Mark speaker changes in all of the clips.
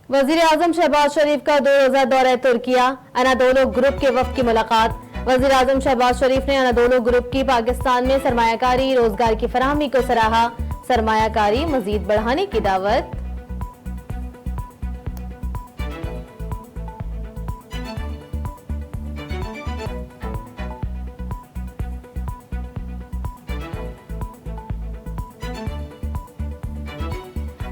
Speaker 1: वजीर आजम शहबाज शरीफ का 2 रोजा दौरा तुर्किया, अनादोलो ग्रुप के वफ्द की मुलाकात। वजीर आजम शहबाज शरीफ ने अनादोलो ग्रुप की पाकिस्तान में सरमायाकारी रोजगार की फराहमी को सराहा। सरमायाकारी मजीद बढ़ाने की दावत।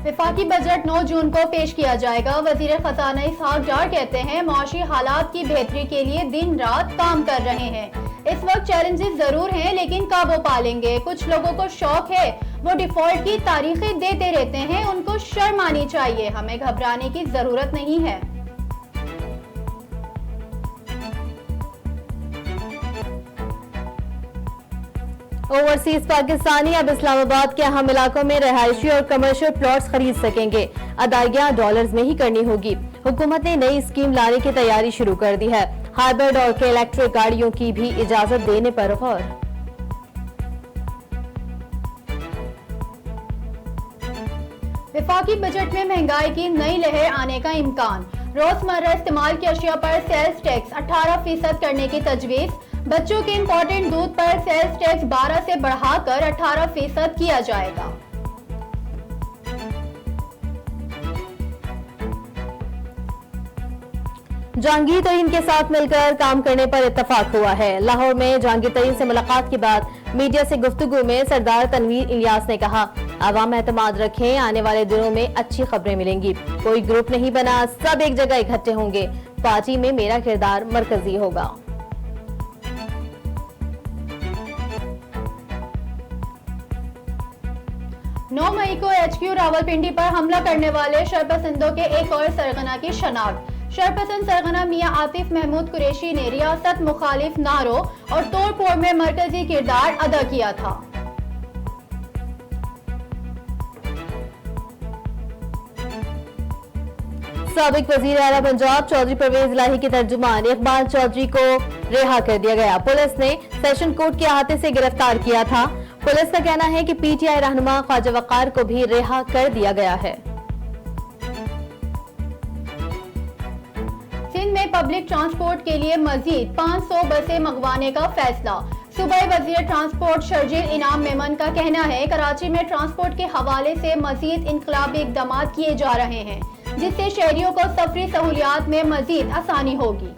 Speaker 2: विफाकी बजट 9 जून को पेश किया जाएगा। वजीर खजाना इसहाक डार कहते हैं माशी हालात की बेहतरी के लिए दिन रात काम कर रहे हैं। इस वक्त चैलेंजेस जरूर हैं लेकिन काबू पा लेंगे। कुछ लोगों को शौक है, वो डिफॉल्ट की तारीखें देते रहते हैं, उनको शर्म आनी चाहिए। हमें घबराने की जरूरत नहीं है।
Speaker 1: ओवरसीज पाकिस्तानी अब इस्लामाबाद के अहम इलाकों में रहायशी और कमर्शियल प्लॉट्स खरीद सकेंगे। अदायगियां डॉलर्स में ही करनी होगी। हुकूमत ने नई स्कीम लाने की तैयारी शुरू कर दी है। हाइब्रिड और इलेक्ट्रिक गाड़ियों की भी इजाजत देने पर गौर।
Speaker 2: विफाकी बजट में महंगाई की नई लहर आने का इम्कान। रोजमर्रा इस्तेमाल की अशिया पर सेल्स टैक्स 18% करने की तजवीज। बच्चों के इम्पोर्टेंट दूध पर सेल्स टैक्स 12 से बढ़ाकर 18% किया जाएगा।
Speaker 1: जहांगीर तरीन के साथ मिलकर काम करने पर इत्तफाक हुआ है। लाहौर में जहांगीर तरीन से मुलाकात के बाद मीडिया से गुफ्तगू में सरदार तनवीर इलियास ने कहा, आवाम एतमाद रखें, आने वाले दिनों में अच्छी खबरें मिलेंगी। कोई ग्रुप नहीं बना, सब एक जगह इकट्ठे होंगे। पार्टी में मेरा किरदार मरकजी होगा।
Speaker 2: नौ मई को HQ रावलपिंडी पर हमला करने वाले शरपसंदों के एक और सरगना की शनाख्त। शरपसंद सरगना मियां आतिफ महमूद कुरैशी ने रियासत मुखालिफ नारों और तोड़ फोड़ में मरकजी किरदार अदा किया था।
Speaker 1: साबिक वजीर आला पंजाब चौधरी परवेज इलाही के तर्जुमान इकबाल चौधरी को रिहा कर दिया गया। पुलिस ने सेशन कोर्ट के अहाते से गिरफ्तार किया था। पुलिस का कहना है कि PTI रहनुमा ख्वाजा वकार को भी रिहा कर दिया गया है।
Speaker 2: सिंध में पब्लिक ट्रांसपोर्ट के लिए मजीद 500 बसें मंगवाने का फैसला। सूबाई वजीर ट्रांसपोर्ट शर्जील इनाम मेमन का कहना है कराची में ट्रांसपोर्ट के हवाले से मजीद इनकलाबी इकदाम किए जा रहे हैं, जिससे शहरियों को सफरी सहूलियात में मजीद आसानी होगी।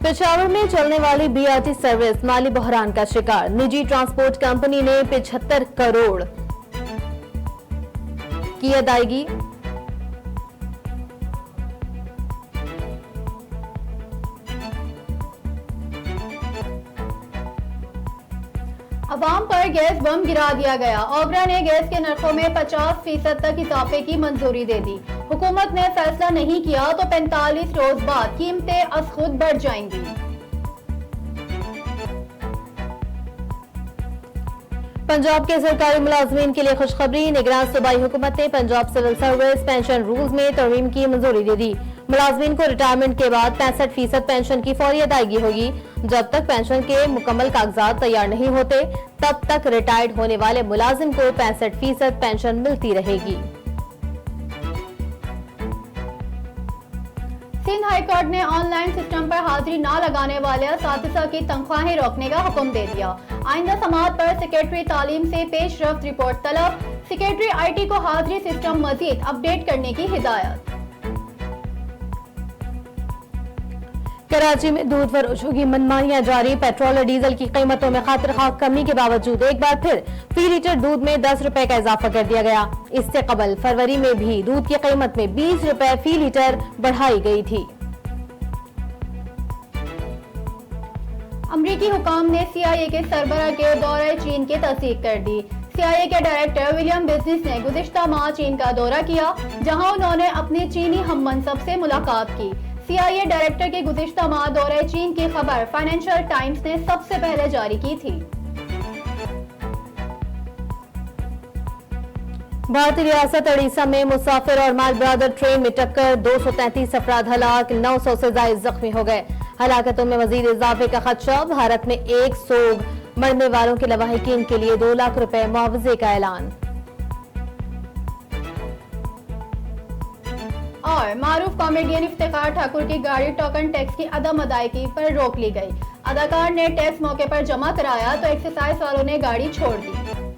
Speaker 1: पेशावर में चलने वाली BRT सर्विस माली बहरान का शिकार। निजी ट्रांसपोर्ट कंपनी ने 75 करोड़ की अदायगी।
Speaker 2: अवाम पर गैस बम गिरा दिया गया। ओबरा ने गैस के नरखों में 50% तक इजाफे की मंजूरी दे दी। हुकूमत ने फैसला नहीं किया तो 45 रोज बाद कीमतें अज खुद बढ़ जाएंगी।
Speaker 1: पंजाब के सरकारी मुलाजमीन के लिए खुशखबरी। निगरान सूबाई हुकूमत ने Punjab civil service pension rules में तरमीम की मंजूरी दे दी। मुलाजमीन को रिटायरमेंट के बाद 65% पेंशन की फौरी अदायगी होगी। जब तक पेंशन के मुकम्मल कागजात तैयार नहीं होते तब तक रिटायर्ड होने वाले मुलाजिम को 65% पेंशन मिलती रहेगी।
Speaker 2: सिंध हाई कोर्ट ने ऑनलाइन सिस्टम पर हाजिरी न लगाने वाले असातिज़ा की तनख्वाहें रोकने का हुक्म दे दिया। आइंदा समाअत पर सेक्रेटरी तालीम से पेशरफ्त रिपोर्ट तलब। सेक्रेटरी IT को हाजिरी सिस्टम मजीद अपडेट करने की हिदायत।
Speaker 1: कराची में दूध फरोशों की मनमानियां जारी। पेट्रोल और डीजल की कीमतों में खातिर-खा कमी के बावजूद एक बार फिर फी लीटर दूध में 10 रुपए का इजाफा कर दिया गया। इससे कबल फरवरी में भी दूध की कीमत में 20 रुपए फी लीटर बढ़ाई गई थी।
Speaker 2: अमरीकी हुकाम ने CIA के सरबराह के दौरे चीन की तस्दीक कर दी। CIA के डायरेक्टर विलियम बिजनेस ने गुज़िश्ता माह चीन का दौरा किया, जहां उन्होंने अपने चीनी हम मनसब से मुलाकात की। CIA डायरेक्टर के गुज़िश्ता माह दौरे चीन की खबर फाइनेंशियल टाइम्स ने सबसे पहले जारी की थी।
Speaker 1: भारतीय रियासत उड़ीसा में मुसाफिर और माल बरादर ट्रेन में टक्कर। 233 अफराद हलाक, 900 से ज्यादा जख्मी हो गए। हलाकतों में मजीद इजाफे का खदशा। भारत में एक सोग मरने वालों के लवाहिकीन के लिए 2 लाख रुपए मुआवजे का ऐलान।
Speaker 2: और मारूफ कॉमेडियन इफ्तिखार ठाकुर की गाड़ी टोकन टैक्स की अदम अदायगी पर रोक ली गई। अदाकार ने टैक्स मौके पर जमा कराया तो एक्साइज वालों ने गाड़ी छोड़ दी।